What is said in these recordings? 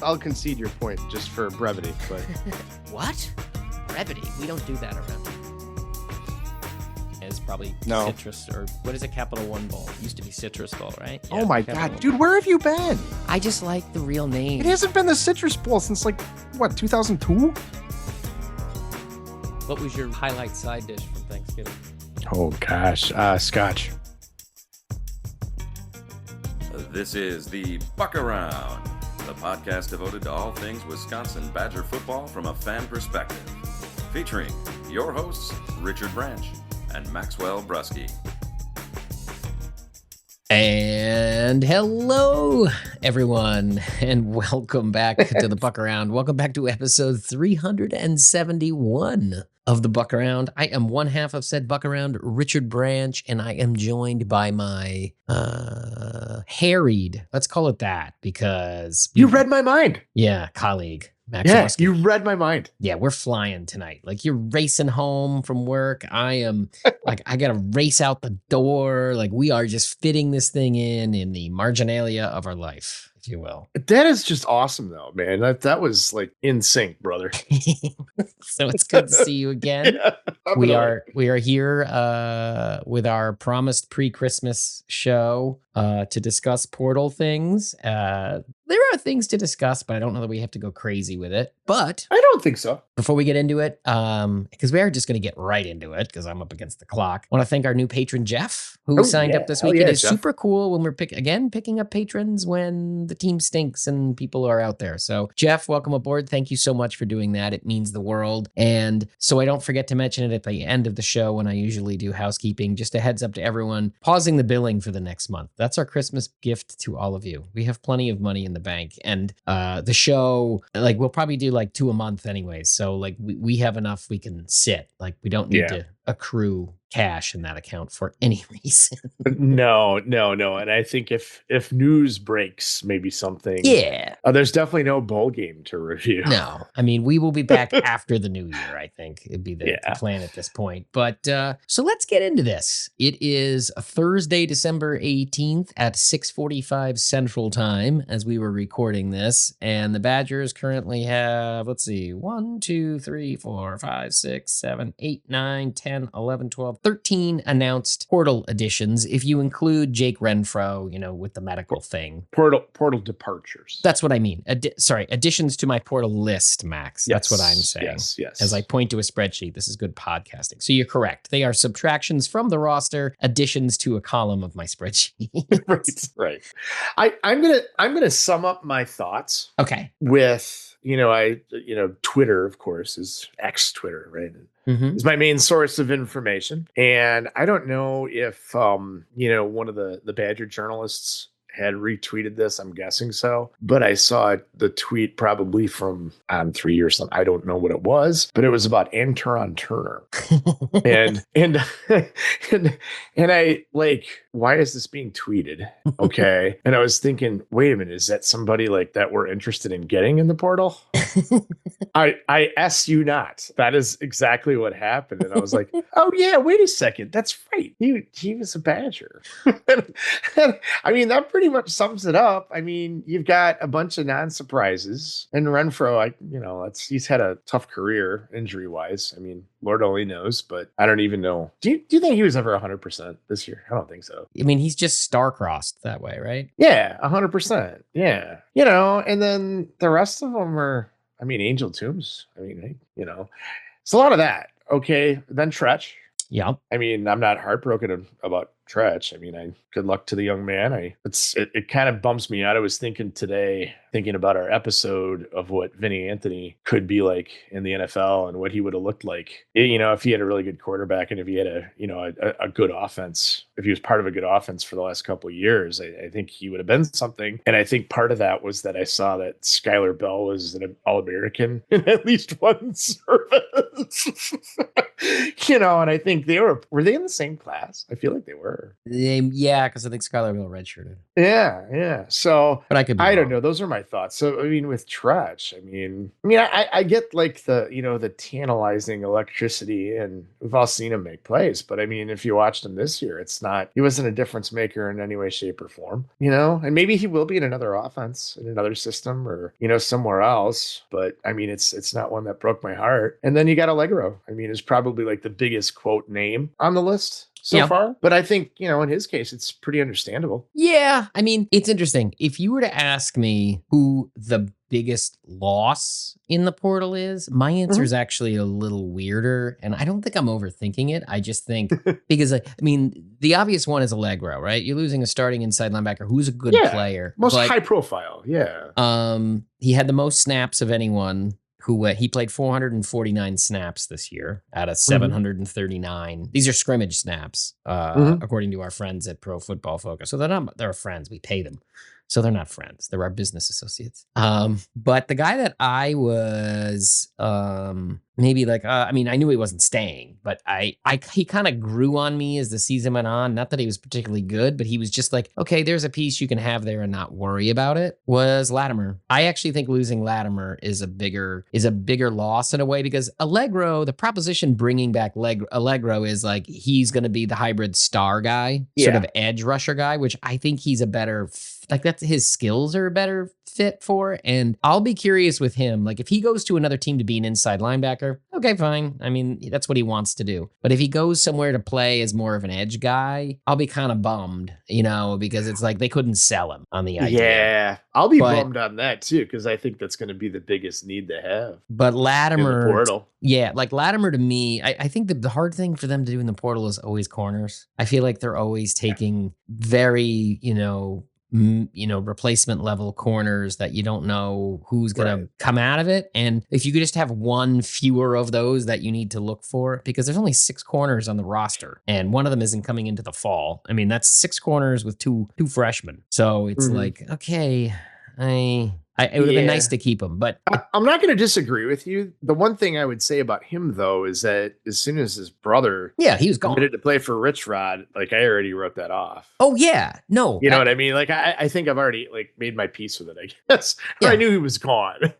I'll concede your point just for brevity. But What? Brevity? We don't do that around here. It's probably No. citrus, or what is a Capital One Bowl? It used to be Citrus Bowl, right? oh my Capital God, One. dude, where have you been? I just like the real name. It hasn't been the Citrus Bowl since like what 2002? What was your highlight side dish from Thanksgiving? Oh gosh, Scotch. This is the Buck Around, the podcast devoted to all things Wisconsin Badger football from a fan perspective. Featuring your hosts, Richard Branch and Maxwell Brusky. And hello, everyone, and welcome back to the Buck Around. Welcome back to episode 371 of the Buck Around. I am one half of said Buck Around, Richard Branch, and I am joined by my harried, let's call it that, because You read my mind. yeah, colleague. Max Yeah, Orsky. you read my mind. Yeah, we're flying tonight. Like, you're racing home from work. I am like, I got to race out the door. Like, we are just fitting this thing in the marginalia of our life, if you will. That is just awesome, though, man. That was like in sync, brother. So it's good to see you again. Yeah, We are here with our promised pre-Christmas show to discuss Portal things. There are things to discuss, but I don't know that we have to go crazy with it. But I don't think so. before we get into it, because we are just going to get right into it because I'm up against the clock. I want to thank our new patron, Jeff, who Oh, signed yeah. up this Hell week. yeah, It is Jeff. super cool when we're picking up patrons when the team stinks and people are out there. So Jeff, welcome aboard. Thank you so much for doing that. It means the world. And so I don't forget to mention it at the end of the show when I usually do housekeeping. Just a heads up to everyone, pausing the billing for the next month. That's our Christmas gift to all of you. We have plenty of money in the bank, and the show, like, we'll probably do like 2 a month anyways. So like we have enough we can sit. Like, we don't need Yeah. to accrue cash in that account for any reason. No. And I think if news breaks, maybe something. Yeah. There's definitely no bowl game to review. No, I mean, we will be back after the new year, I think it'd be the Yeah. plan at this point. But so let's get into this. It is a Thursday, December 18th at 6:45 Central Time as we were recording this. And the Badgers currently have, let's see, 1, 2, 3, 4, 5, 6, 7, 8, 9, 10, 11, 12, 13 announced portal additions. If you include Jake Renfro, with the medical thing. Portal departures. That's what I mean. Additions to my portal list, Max. That's what I'm saying. Yes. As I point to a spreadsheet, this is good podcasting. So you're correct. They are subtractions from the roster, additions to a column of my spreadsheet. right. I'm gonna sum up my thoughts Okay. with Twitter, of course, is X Twitter, right? Mm-hmm. Is my main source of information. And I don't know if one of the Badger journalists had retweeted this. I'm guessing so. But I saw the tweet probably from on 3 or something. I don't know what it was, but it was about Antaron Turner. and I like, why is this being tweeted? Okay. And I was thinking, wait a minute, is that somebody like that we're interested in getting in the portal? I asked you not. That is exactly what happened. And I was like, oh yeah, wait a second. That's right. He was a Badger. And I mean, that pretty much sums it up. I mean, you've got a bunch of non-surprises. And Renfro, he's had a tough career injury wise. I mean, Lord only knows, but I don't even know. Do you think he was ever 100% this year? I don't think so. I mean, he's just star-crossed that way, right? Yeah, 100%. Yeah. And then the rest of them are, Angel Tombs. It's a lot of that. Okay. Then Tretch. Yeah. I'm not heartbroken about Tretch. Good luck to the young man. It kind of bumps me out. I was thinking about our episode of what Vinny Anthony could be like in the NFL and what he would have looked like, if he had a really good quarterback and if he had a good offense, if he was part of a good offense for the last couple of years, I think he would have been something. And I think part of that was that I saw that Skylar Bell was an All-American in at least one service. And I think were they in the same class? I feel like they were. Yeah, because I think Skylar Bill redshirted. Yeah. So But I could be I don't wrong. know. Those are my thoughts. So I mean, with Tretch, I get like the tantalizing electricity, and we've all seen him make plays. But I mean, if you watched him this year, he wasn't a difference maker in any way, shape, or form. And maybe he will be in another offense, in another system, or somewhere else. But I mean, it's not one that broke my heart. And then you got Allegro. I mean, is probably like the biggest quote name on the list so far. But I think, in his case, it's pretty understandable. Yeah. I mean, it's interesting. If you were to ask me who the biggest loss in the portal is, my answer is actually a little weirder. And I don't think I'm overthinking it. I just think because, the obvious one is Allegro, right? You're losing a starting inside linebacker who's a good player. Most high profile. Yeah. He had the most snaps of anyone. He played 449 snaps this year out of 739. These are scrimmage snaps, according to our friends at Pro Football Focus. So they're friends. We pay them. So they're not friends. They're our business associates. But the guy that I was maybe like, I knew he wasn't staying, but he kind of grew on me as the season went on. Not that he was particularly good, but he was just like, okay, there's a piece you can have there and not worry about it. Was Latimer. I actually think losing Latimer is a bigger loss in a way, because Allegro, the proposition bringing back Allegro is like he's going to be the hybrid star guy, sort of edge rusher guy, which I think he's a better that's his skills are a better fit for. And I'll be curious with him. Like if he goes to another team to be an inside linebacker, okay, fine. I mean, that's what he wants to do. But if he goes somewhere to play as more of an edge guy, I'll be kind of bummed, because it's like they couldn't sell him on the idea. Yeah, I'll be bummed on that too, because I think that's going to be the biggest need they have. But Latimer, in the portal. Like Latimer to me, I think the hard thing for them to do in the portal is always corners. I feel like they're always taking very, replacement level corners that you don't know who's going to come out of it. And if you could just have one fewer of those that you need to look for, because there's only 6 corners on the roster and one of them isn't coming into the fall. I mean, that's 6 corners with two freshmen. So it's like, okay, it would have been nice to keep him, but I'm not going to disagree with you. The one thing I would say about him, though, is that as soon as his brother, he was gone, committed to play for Rich Rod, like I already wrote that off. Oh yeah, no, you know what I mean? Like I think I've already made my peace with it. I guess I knew he was gone.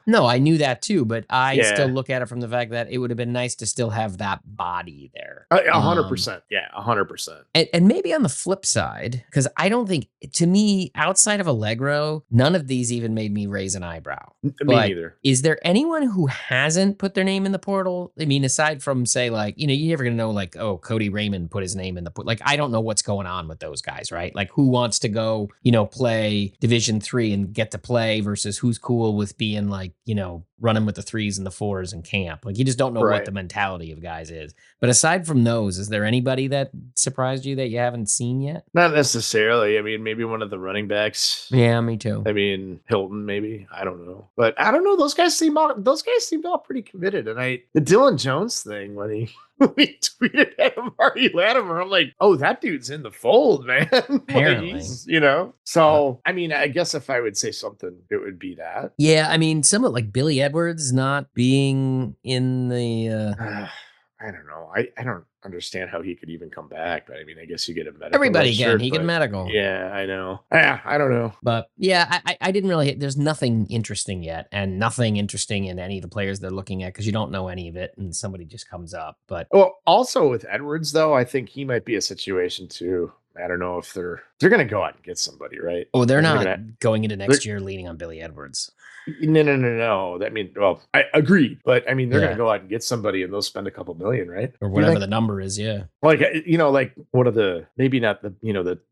No, I knew that too, but I still look at it from the fact that it would have been nice to still have that body there. 100%. Yeah, 100%. And maybe on the flip side, because I don't think, to me, outside of Allegro, none of these even made me raise an eyebrow. Me neither. Is there anyone who hasn't put their name in the portal? I mean, aside from say you're never going to know Cody Raymond put his name in the portal. Like, I don't know what's going on with those guys, right? Like who wants to go, play Division III and get to play versus who's cool with being running with the 3s and the 4s in camp. Like you just don't know what the mentality of guys is. But aside from those, is there anybody that surprised you that you haven't seen yet? Not necessarily. I mean, maybe one of the running backs. Yeah, me too. I mean, Hilton, maybe. I don't know. But I don't know. Those guys seemed all pretty committed. And the Dylan Jones thing, when he tweeted at Amari Latimer, I'm like, oh, that dude's in the fold, man. Apparently. So, I mean, I guess if I would say something, it would be that. Yeah, I mean, somewhat like Billy Edwards not being in the... I don't know. I don't understand how he could even come back, but I mean, I guess you get a medical. Everybody can. He get medical. Yeah, I know. Yeah, I don't know. But yeah, I didn't really. There's nothing interesting yet, and nothing interesting in any of the players they're looking at because you don't know any of it, and somebody just comes up. But also with Edwards, though, I think he might be a situation too. I don't know if they're going to go out and get somebody, right? Oh, they're not going into next year leaning on Billy Edwards. No. I agree, but I mean, they're going to go out and get somebody, and they'll spend a couple million, right? Or whatever the number is, yeah. Like one of the, maybe not the,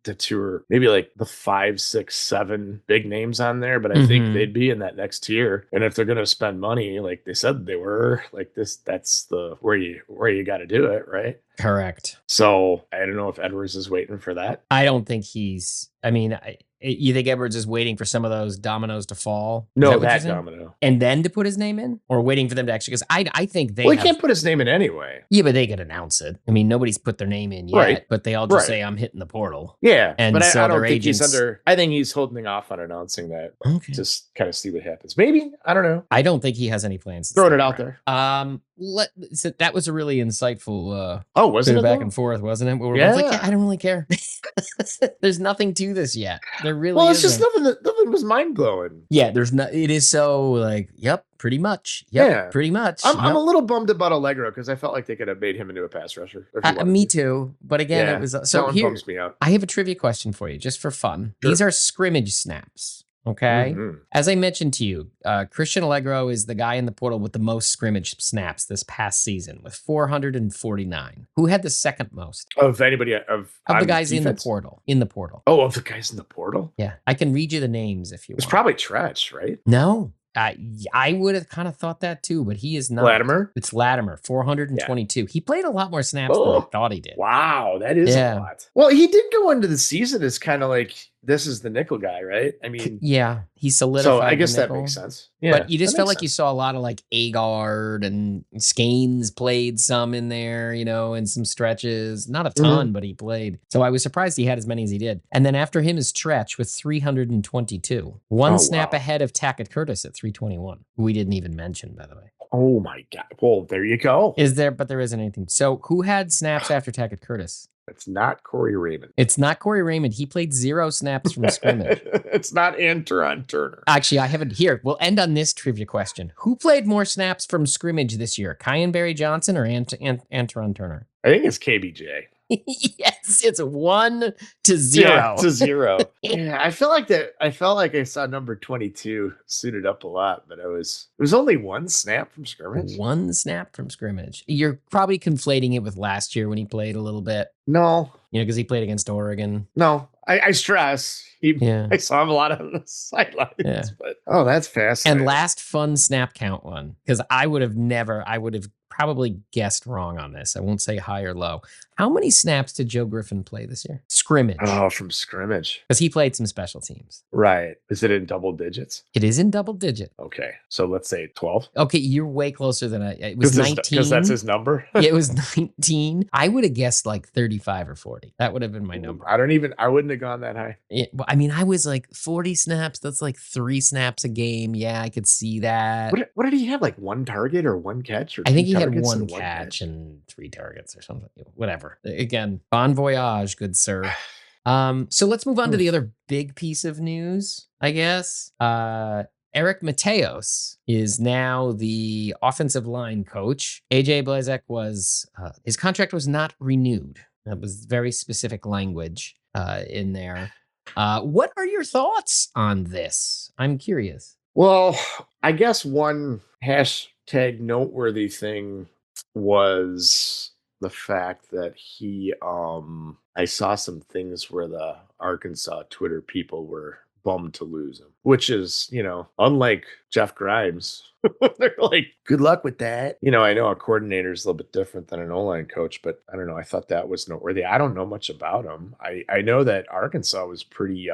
the tour, maybe like the 5, 6, 7 big names on there, but I think they'd be in that next tier. And if they're going to spend money, like they said they were, like that's the where you got to do it, right? Correct. So I don't know if Edwards is waiting for that. I don't think he's. I mean, You think Edwards is waiting for some of those dominoes to fall? Is No, what you're that saying? domino. And then to put his name in, or waiting for them to actually? Because I think they Well, he have. can't put his name in anyway. Yeah, but they could announce it. I mean, nobody's put their name in yet, Right. but they all just Right. say, "I'm hitting the portal." Yeah, And but so I don't their think he's agents- under. I think he's holding off on announcing that. Okay. Just kind of see what happens. Maybe, I don't know. I don't think he has any plans. To Throwing stick it out around. So that was a really insightful. Oh, wasn't bit it of back though? and forth, wasn't it? We were both like, Yeah. yeah, I don't really care. There's nothing to this yet. There really Well, it's isn't. just nothing was mind blowing. Yeah, there's no. It is so like, yep, pretty much. Yep, Yeah. pretty much. I'm Yep. a little bummed about Allegro because I felt like they could have made him into a pass rusher. if he wanted Me to. too. But again, Yeah, it was that so one here. bums me out. I have a trivia question for you, just for fun. Sure. These are scrimmage snaps. Okay. Mhm. As I mentioned to you, Christian Allegro is the guy in the portal with the most scrimmage snaps this past season with 449. Who had the second most Of anybody of of the on guys in the defense? portal? In the portal. Oh, of the guys in the portal. Yeah. I can read you the names if you It's want. probably Tretch, right? No. I would have kind of thought that too, but he is not. Latimer. It's Latimer, 422. He played a lot more snaps than I Oh. thought he did. Wow, that is Yeah. a lot. Well, he did go into the season as kind of like this is the nickel guy, right? I mean, Yeah, he solidified. so I the guess that nickel. makes sense. Yeah, But you just that felt makes like you sense. saw a lot of like Agard and Skeins played some in there, in some stretches. Not a ton, but he played. So I was surprised he had as many as he did. And then after him is Tretch with 322. One Oh, snap wow. ahead of Tackett Curtis at 321, who we didn't even mention, by the way. Oh my god. Well, there you go. But there isn't anything. So who had snaps after Tackett Curtis? It's not Corey Raymond. It's not Corey Raymond. He played 0 snaps from scrimmage. It's not Antaron Turner. Actually, I haven't. Here, we'll end on this trivia question. Who played more snaps from scrimmage this year? Kyan Barry Johnson or Antaron Turner? I think it's KBJ. Yes, it's 1-0. Yeah, to 0. Yeah, I felt like I saw number 22 suited up a lot, but it was only one snap from scrimmage. One snap from scrimmage. You're probably conflating it with last year when he played a little bit. No, Because he played against Oregon. no. I stress. Yeah. I saw him a lot on the sidelines. Yeah. But that's fascinating. And last fun snap count one, because I would have probably guessed wrong on this. I won't say high or low. How many snaps did Joe Griffin play this year? Scrimmage. Oh, from scrimmage. Because he played some special teams. Right. Is it in double digits? It is in double digit. Okay. So let's say 12. Okay, you're way closer than it was 19. Because that's his number. Yeah, it was 19. I would have guessed like 35 or 40. That would have been my number. I wouldn't have gone that high. I mean, I was like 40 snaps. That's like 3 snaps a game. Yeah, I could see that. What did he have? Like 1 target or 1 catch? Or I think two he had targets 1 and catch and 3 targets or something. Whatever. Again, bon voyage, good sir. So let's move on to the other big piece of news, I guess. Eric Mateos is now the offensive line coach. AJ Blazek was, his contract was not renewed. That was very specific language in there. What are your thoughts on this? I'm curious. Well, I guess one hashtag noteworthy thing was the fact that I saw some things where the Arkansas Twitter people were bummed to lose him, which is, unlike Jeff Grimes. They're like, good luck with that. I know a coordinator is a little bit different than an O-line coach, but I don't know. I thought that was noteworthy. I don't know much about him. I know that Arkansas was pretty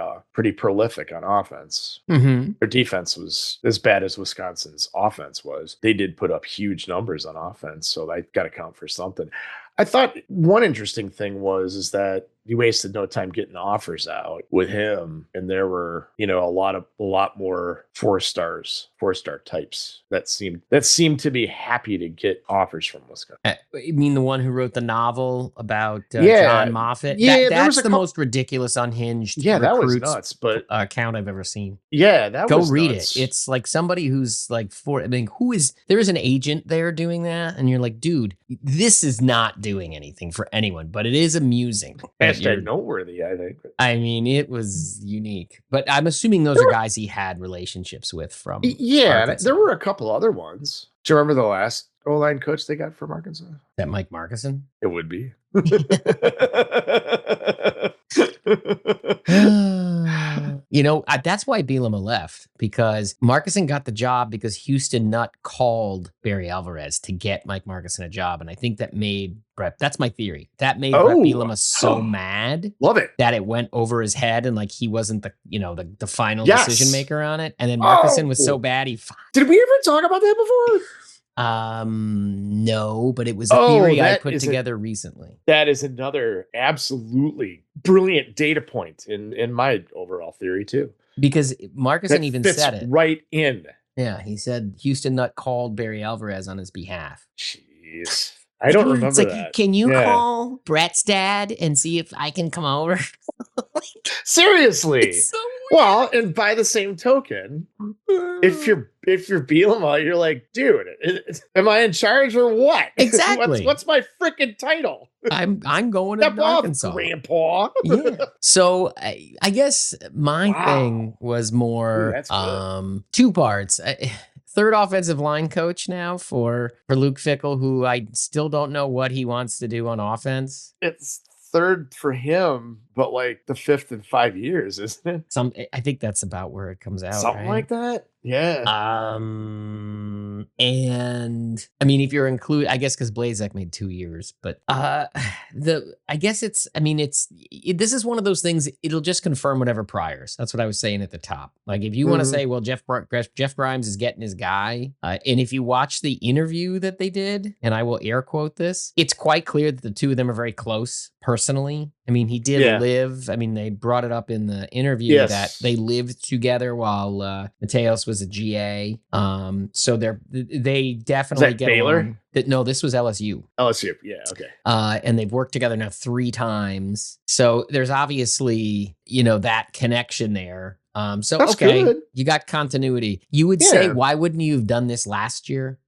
prolific on offense. Mm-hmm. Their defense was as bad as Wisconsin's offense was. They did put up huge numbers on offense, so that got to count for something. I thought one interesting thing is that he wasted no time getting offers out with him, and there were a lot more 4-star types that seemed to be happy to get offers from Wisconsin. You mean the one who wrote the novel about Yeah. John Moffat? Yeah, there that's was a the most ridiculous unhinged That was recruits nuts. But account I've ever seen. yeah, that Go was read nuts. it. It's like somebody who's like there is an agent there doing that, and you're like, dude, this is not doing anything for anyone, but it is amusing. that you're- hashtag noteworthy, I think. I mean, it was unique, but I'm assuming those are guys he had relationships with from. Yeah, Arkansas. there were a couple other ones. Do you remember the last O-line coach they got from Arkansas? That Mike Markison. It would be. That's why Bielema left, because Marcuson got the job because Houston Nutt called Barry Alvarez to get Mike Marcuson a job. And I think that made that's my theory. That made Brett Bielema so mad. Love it. That it went over his head and like he wasn't the final Yes. decision maker on it. And then Marcuson was so bad Did we ever talk about that before? No, but it was a theory I put together recently. That is another absolutely brilliant data point in my overall theory too. Because Marcuson even said it right in. Yeah, he said Houston Nutt called Barry Alvarez on his behalf. Jeez. I don't remember that. Can you call Brett's dad and see if I can come over? Seriously. It's so weird. Well, and by the same token, if you're Bielema, you're like, dude, am I in charge or what? Exactly. what's my freaking title? I'm going to Arkansas, Grandpa. Yeah. So I guess my thing was more 2 parts. Third offensive line coach now for Luke Fickell, who I still don't know what he wants to do on offense. It's third for him, but like the 5th in 5 years, isn't it? I think that's about where it comes out. Something like that. Yeah. And I mean, if you're I guess because Blazek made 2 years, but this is one of those things. It'll just confirm whatever priors. That's what I was saying at the top. Like if you want to say, well, Jeff Grimes is getting his guy, and if you watch the interview that they did, and I will air quote this, it's quite clear that the two of them are very close personally. I mean, he did live. I mean, they brought it up in the interview that they lived together while Mateos was a GA. So they definitely get Baylor. No, this was LSU. LSU, yeah, okay. And they've worked together now 3 times. So there's obviously that connection there. So that's okay, good. You got continuity. You would say, why wouldn't you have done this last year?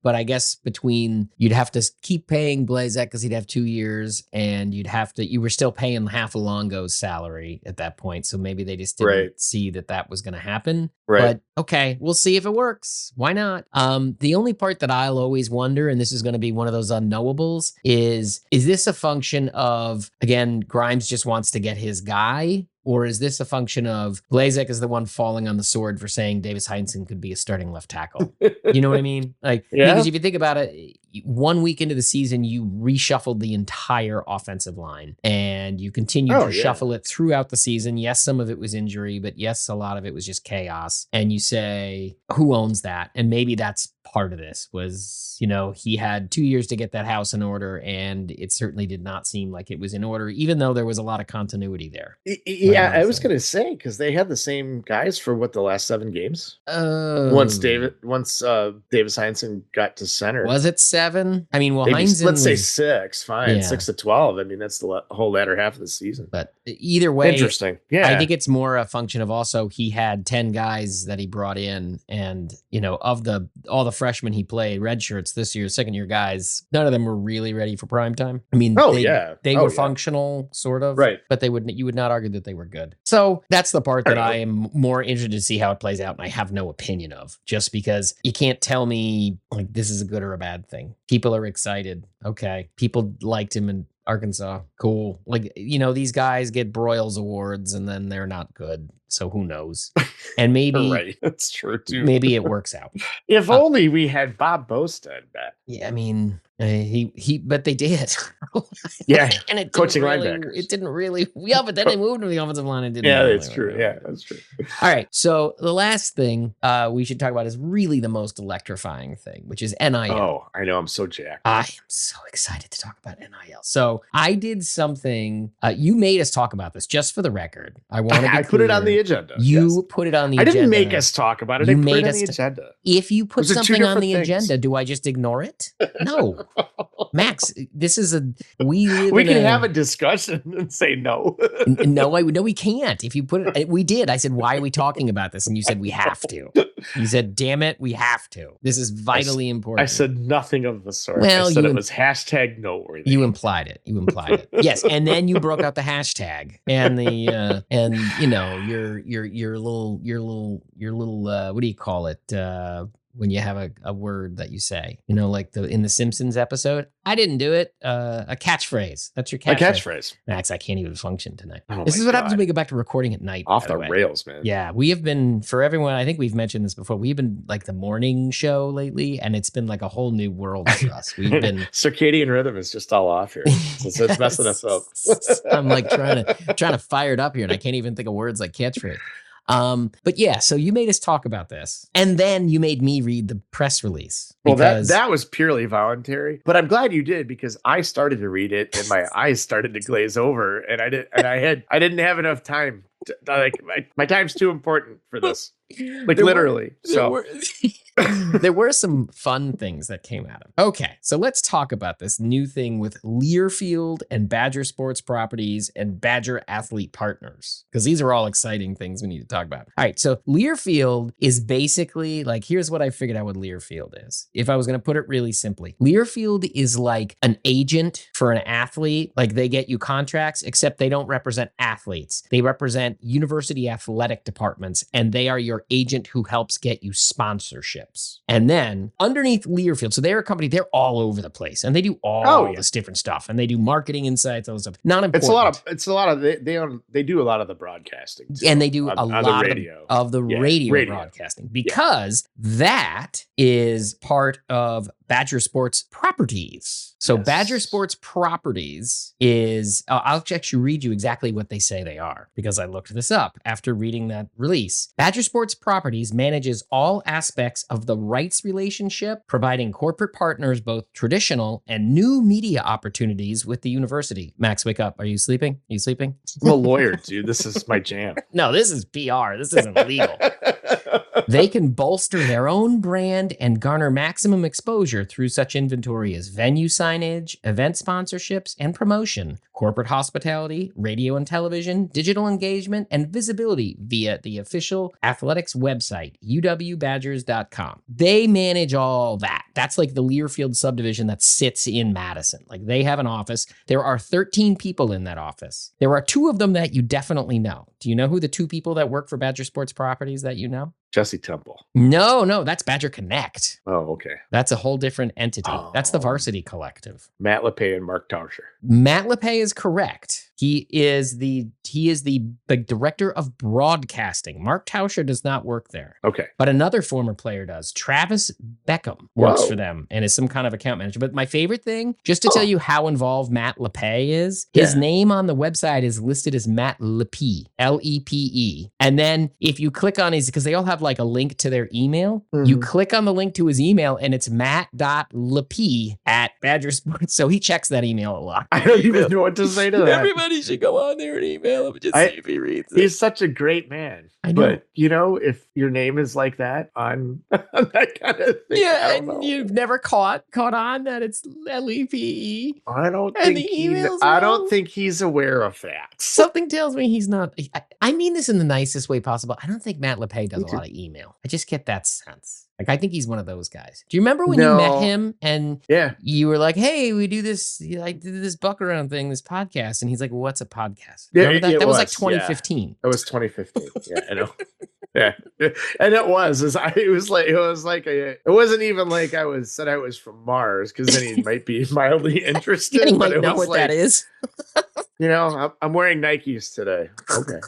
But I guess you'd have to keep paying Blazek because he'd have 2 years, and you were still paying half of Longo's salary at that point. So maybe they just didn't see that was going to happen. Right. But okay, we'll see if it works. Why not? The only part that I'll always wonder, and this is going to be one of those unknowables, is this a function of, again, Grimes just wants to get his guy? Or is this a function of Blazek is the one falling on the sword for saying Davis Heinsohn could be a starting left tackle? You know what I mean? Because if you think about it, 1 week into the season, you reshuffled the entire offensive line and you continued to shuffle it throughout the season. Yes, some of it was injury, but yes, a lot of it was just chaos. And you say, who owns that? And maybe that's part of this was, he had 2 years to get that house in order, and it certainly did not seem like it was in order, even though there was a lot of continuity there. Yeah, I was going to say, because they had the same guys for the last 7 games. Once Davis Heinsohn got to center. Was it 7? I mean, well, maybe, Heinsohn let's say 6. Fine, Yeah. 6 to 12. I mean, that's the whole latter half of the season. But either way, interesting. Yeah, I think it's more a function of also he had 10 guys that he brought in, and of all the freshmen he played, red shirts this year, second year guys, none of them were really ready for prime time. I mean, they were functional, sort of, right? But you would not argue that they were good. So that's the part that I am more interested to see how it plays out, and I have no opinion of, just because you can't tell me this is a good or a bad thing. People are excited. Okay, people liked him in Arkansas. Cool. These guys get Broyles awards and then they're not good. So who knows? And maybe right. That's true too. Maybe it works out. If only we had Bob Bostad back. Yeah, I mean, but they did. Yeah, and it coaching linebackers. It didn't really. Yeah, but then they moved to the offensive line and didn't. Yeah, really that's true. Yeah, that's true. All right. So the last thing we should talk about is really the most electrifying thing, which is NIL. Oh, I know. I'm so jacked. I am so excited to talk about NIL. So I did something. You made us talk about this, just for the record. I put it on the agenda. You put it on the agenda. I didn't make us talk about it. I put it on the agenda. If you put something on the agenda, do I just ignore it? No. Max, this is we can have a discussion and say no. No, we can't. If you put it, we did. I said, why are we talking about this? And you said, we have to. You said, damn it, we have to. This is vitally important. I said nothing of the sort. Well, I said it was hashtag noteworthy. You implied it. Yes. And then you broke out the hashtag and your little, what do you call it? when you have a word that you say, like in the Simpsons episode, I didn't do it. A catchphrase. That's your A catchphrase. catchphrase. Max, I can't even function tonight. Oh This my is what happens God. when we go back to recording at night. Off by the way. rails, man. Yeah, we have been, for everyone, I think we've mentioned this before, we've been like the morning show lately, and it's been like a whole new world for us. We've been circadian rhythm is just all off here. So it's messing us up. I'm like trying to fire it up here, and I can't even think of words like catchphrase. But yeah, so you made us talk about this, and then you made me read the press release. Well, that was purely voluntary, but I'm glad you did, because I started to read it and my eyes started to glaze over, and I didn't have enough time. My time's too important for this. Like literally. There were some fun things that came out of it. Okay, so let's talk about this new thing with Learfield and Badger Sports Properties and Badger Athlete Partners, because these are all exciting things we need to talk about. All right, so Learfield is basically like, here's what I figured out what Learfield is. If I was going to put it really simply, Learfield is like an agent for an athlete. Like they get you contracts, except they don't represent athletes. They represent university athletic departments, and they are your agent who helps get you sponsorship. And then underneath Learfield, so they're a company, they're all over the place, and they do all this different stuff, and they do marketing insights, all this stuff. Not important. It's a lot of they do a lot of the broadcasting too, and they do a lot of the radio broadcasting, because that is part of Badger Sports Properties. So Badger Sports Properties is, I'll actually read you exactly what they say they are, because I looked this up after reading that release. Badger Sports Properties manages all aspects of the rights relationship, providing corporate partners both traditional and new media opportunities with the university. Max, wake up. Are you sleeping? Are you sleeping? I'm a lawyer, dude. This is my jam. No, this is PR. This isn't legal. They can bolster their own brand and garner maximum exposure through such inventory as venue signage, event sponsorships and promotion, corporate hospitality, radio and television, digital engagement, and visibility via the official athletics website, uwbadgers.com. They manage all that. That's like the Learfield subdivision that sits in Madison. Like they have an office. There are 13 people in that office. There are 2 of them that you definitely know. Do you know who the 2 people that work for Badger Sports Properties that you know? Jesse Temple. No, that's Badger Connect. Oh, okay. That's a whole different entity. That's the Varsity Collective. Matt LePay and Mark Tauscher. Matt LePay is correct. He is the director of broadcasting. Mark Tauscher does not work there. Okay. But another former player does. Travis Beckham works for them and is some kind of account manager. But my favorite thing, just to tell you how involved Matt LePay is, his name on the website is listed as Matt Lepe, Lepe. And then if you click on his, because they all have like a link to their email, you click on the link to his email and it's matt.lepe@Badger Sports. So he checks that email a lot. I don't even know what to say to that. Everybody should go on there and email him and just see if he reads it. He's such a great man. I know. But, if your name is like that on that kind of thing. Yeah, and you've never caught on that it's Lepe. I don't think he's aware of that. Something tells me he's not. I mean this in the nicest way possible. I don't think Matt LePay does a lot of email. I just get that sense. Like, I think he's one of those guys. Do you remember when you met him and you were like, hey, we do this, this buck around thing, this podcast. And he's like, what's a podcast? Remember that? That was like 2015. Yeah. It was 2015. Yeah, I know. Yeah. And it wasn't even like I was from Mars, because then he might be mildly interested. He might know what that is. I'm wearing Nikes today. Okay.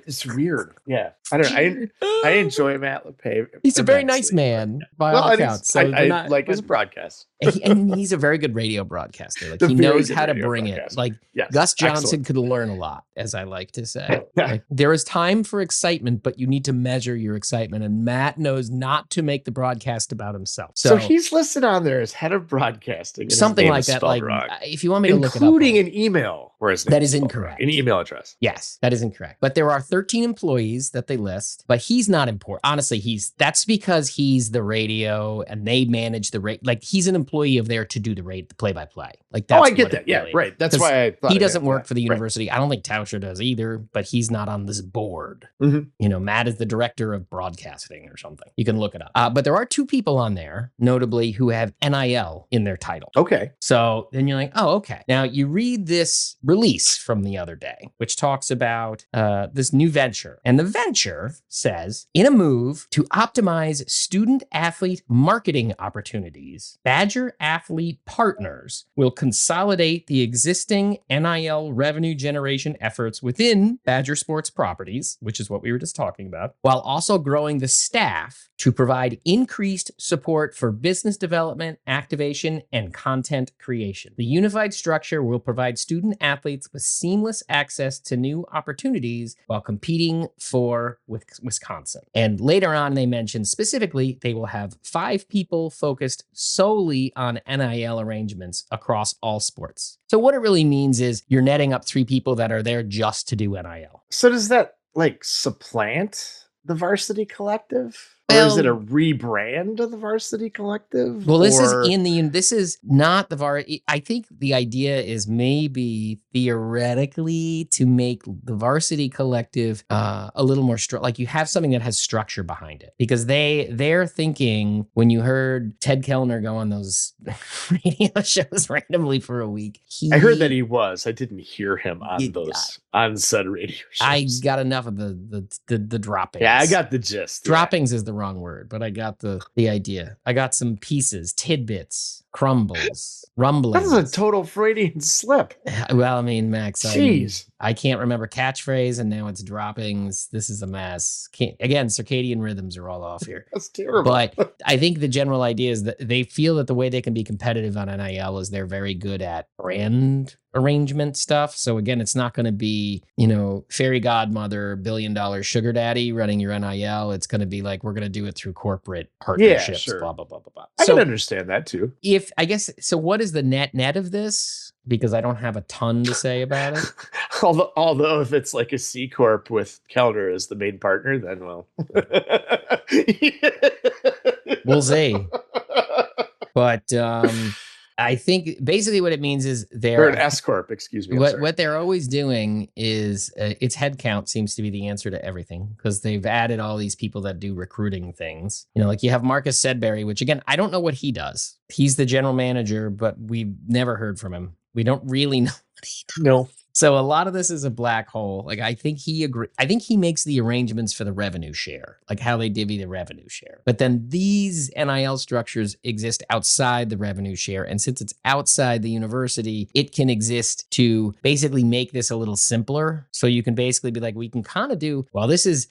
It's weird. Yeah. I don't know. I enjoy Matt LePay. He's a very nice man by all accounts. So I like his broadcast. And he's a very good radio broadcaster. Like he knows how to bring it. Like Gus Johnson could learn a lot, as I like to say. Like, there is time for excitement, but you need to measure your excitement. And Matt knows not to make the broadcast about himself. So he's listed on there as head of broadcasting. Something like that. Like if you want me to look it up. Including an email. That is incorrect. An email address. Yes, that is incorrect. But there are 13 employees that they list, but he's not important. Honestly, that's because he's the radio and they manage the rate. Like he's an employee of there to do the play-by-play. Like that's I get that. Yeah, right. That's why I thought he doesn't work for the university. Right. I don't think Tauscher does either, but he's not on this board. Mm-hmm. Matt is the director of broadcasting or something. You can look it up. But there are 2 people on there, notably, who have NIL in their title. Okay. So then you're like, oh, okay. Now you read this release from the other day, which talks about this new venture. And the venture conjecture says, in a move to optimize student athlete marketing opportunities, Badger athlete partners will consolidate the existing NIL revenue generation efforts within Badger Sports properties, which is what we were just talking about, while also growing the staff to provide increased support for business development, activation, and content creation. The unified structure will provide student athletes with seamless access to new opportunities while competing with Wisconsin. And later on, they mentioned specifically they will have 5 people focused solely on NIL arrangements across all sports. So what it really means is you're netting up 3 people that are there just to do NIL. So does that like supplant the Varsity Collective? Or is it a rebrand of the Varsity Collective? Well, this is not the I think the idea is maybe theoretically to make the Varsity Collective a little more like you have something that has structure behind it, because they're thinking, when you heard Ted Kellner go on those radio shows randomly for a week, I heard that he was. I didn't hear him on said radio shows. I got enough of the droppings. Yeah, I got the gist. Droppings is the wrong word, but I got the idea. I got some pieces, tidbits, crumbles, rumblings. That's a total Freudian slip. Well, I mean, Max, jeez. I can't remember catchphrase, and now it's droppings. This is a mess. Again, circadian rhythms are all off here. That's terrible. But I think the general idea is that they feel that the way they can be competitive on NIL is they're very good at brand arrangement stuff. So again, it's not going to be, fairy godmother, $1 billion sugar daddy running your NIL. It's going to be like, we're going to do it through corporate partnerships, yeah, sure. blah, blah, blah, blah, blah. I can understand that too. So what is the net of this? Because I don't have a ton to say about it. Although if it's like a C Corp with Kellner as the main partner, then we'll see. But I think basically what it means is they're an S Corp, excuse me. What they're always doing is its headcount seems to be the answer to everything, because they've added all these people that do recruiting things. Like you have Marcus Sedberry, which again, I don't know what he does. He's the general manager, but we've never heard from him. We don't really know what he does. No. So a lot of this is a black hole. Like I think he makes the arrangements for the revenue share, like how they divvy the revenue share. But then these NIL structures exist outside the revenue share. And since it's outside the university, it can exist to basically make this a little simpler. So you can basically be like, we can kind of do, well, this is,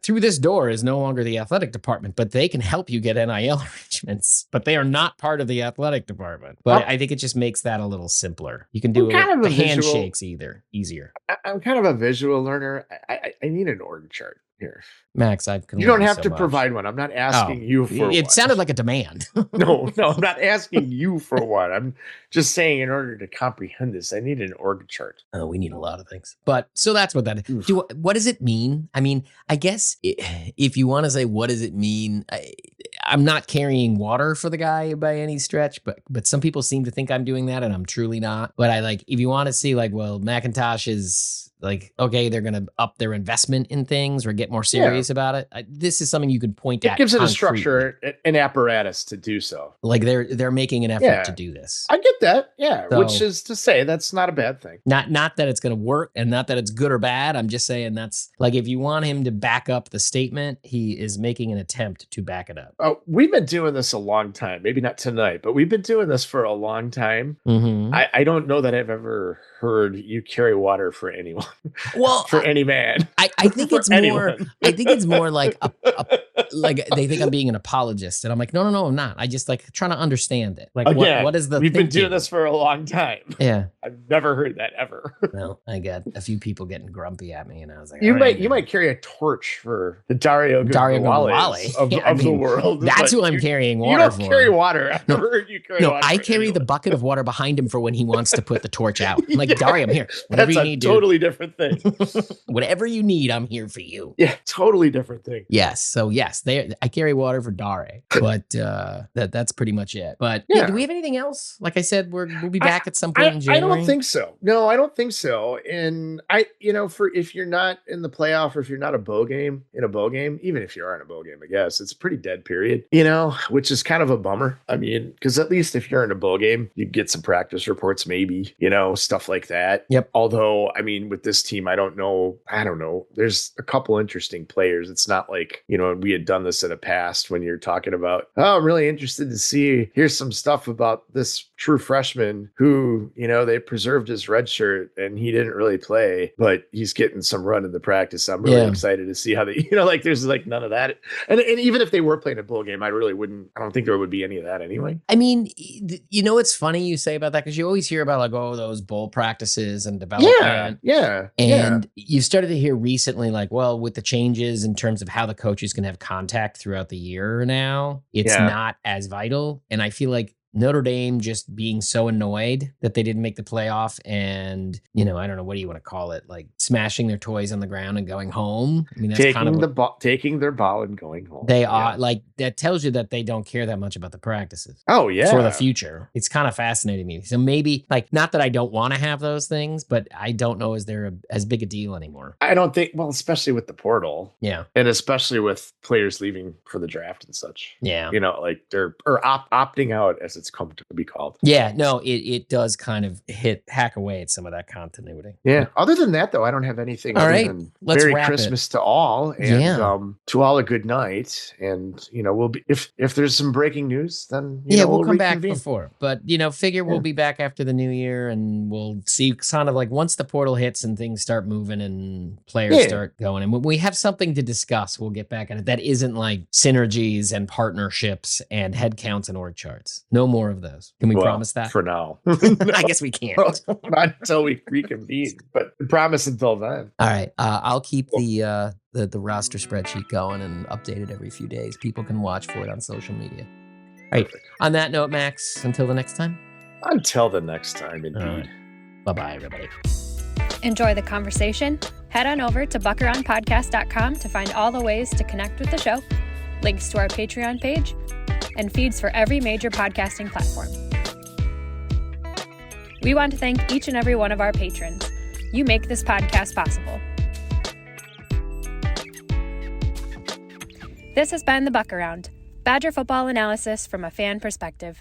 through this door is no longer the athletic department, but they can help you get NIL arrangements, but they are not part of the athletic department. But I think it just makes that a little simpler. You can do the handshakes easier. I'm kind of a visual learner. I need an org chart here. Max, you don't have to provide one. I'm not asking you for one. It sounded like a demand. No, I'm not asking you for one. I'm just saying, in order to comprehend this, I need an org chart. Oh, we need a lot of things. But so that's what that is. What does it mean? I mean, I guess if you want to say, what does it mean? I'm not carrying water for the guy by any stretch, but some people seem to think I'm doing that, and I'm truly not. But if you want to see Macintosh is like, okay, they're going to up their investment in things or get more serious about it. This is something you could point at. It gives it a structure, an apparatus to do so. Like they're making an effort to do this. I get that. Yeah. So, which is to say that's not a bad thing. Not that it's going to work and not that it's good or bad. I'm just saying that's like, if you want him to back up the statement, he is making an attempt to back it up. Oh, we've been doing this a long time. Maybe not tonight, but we've been doing this for a long time. Mm-hmm. I don't know that I've ever heard you carry water for anyone. Well, for any man. I think it's more. I think it's more like like they think I'm being an apologist, and I'm like, no, I'm not. I just trying to understand it. Like, what is the? We've been doing this for a long time. Yeah, I've never heard that ever. Well, I got a few people getting grumpy at me, and I was like, you might carry a torch for the Dario Gugawale of the world. That's who I'm carrying water for. You don't carry water. I've never heard you carry water. No, I carry the bucket of water behind him for when he wants to put the torch out. I'm like, Dario, I'm here. Whatever you need, totally different thing. Whatever you need, I'm here for you. Yeah, totally different thing. Yes. So yes, Yes, I carry water for Dare, but that's pretty much it. But Yeah. do we have anything else? Like I said, we'll be I- back at some point in I January. don't think so. No, I don't think so. And for if you're not in the playoff or if you're not in a bowl game, even if you are in a bowl game, I guess it's a pretty dead period, which is kind of a bummer. I mean, because at least if you're in a bowl game, you get some practice reports, maybe, stuff like that. Yep. Although, I mean, with this team, I don't know. There's a couple interesting players. It's not like, we had done this in the past when you're talking about, oh, I'm really interested to see, here's some stuff about this true freshman who, they preserved his red shirt and he didn't really play, but he's getting some run in the practice. I'm really excited to see how they, there's like none of that. And even if they were playing a bowl game, I don't think there would be any of that anyway. I mean, it's funny you say about that because you always hear about like, oh, those bowl practices and development. Yeah. And you've started to hear recently, like, well, with the changes in terms of how the coaches can have contact throughout the year now, it's not as vital. And I feel like Notre Dame just being so annoyed that they didn't make the playoff and, I don't know, what do you want to call it? Like smashing their toys on the ground and going home. I mean, that's taking their ball and going home. They are like, that tells you that they don't care that much about the practices. Oh, yeah. For the future. It's kind of fascinating to me. So maybe like, not that I don't want to have those things, but I don't know, is there as big a deal anymore? I don't think, well, especially with the portal. Yeah. And especially with players leaving for the draft and such. Yeah. Like they're opting out, as it's come to be called. Yeah, no, it does kind of hack away at some of that continuity. Yeah. Other than that, though, I don't have anything. All right, than let's Merry wrap Christmas to all, and to all a good night. And we'll be if there's some breaking news, then we'll come back before. But figure we'll be back after the new year, and we'll see kind of like once the portal hits and things start moving and players start going, and when we have something to discuss, we'll get back at it. That isn't like synergies and partnerships and head counts and org charts. No more of those. Can we promise that? For now. I guess we can't. Not until we reconvene, but promise until then. All right. I'll keep the roster spreadsheet going and update it every few days. People can watch for it on social media. All right. Perfect. On that note, Max, until the next time. Until the next time, indeed. Right. Bye-bye, everybody. Enjoy the conversation? Head on over to buckaroundpodcast.com to find all the ways to connect with the show, links to our Patreon page, and feeds for every major podcasting platform. We want to thank each and every one of our patrons. You make this podcast possible. This has been The Buck Around, Badger football analysis from a fan perspective.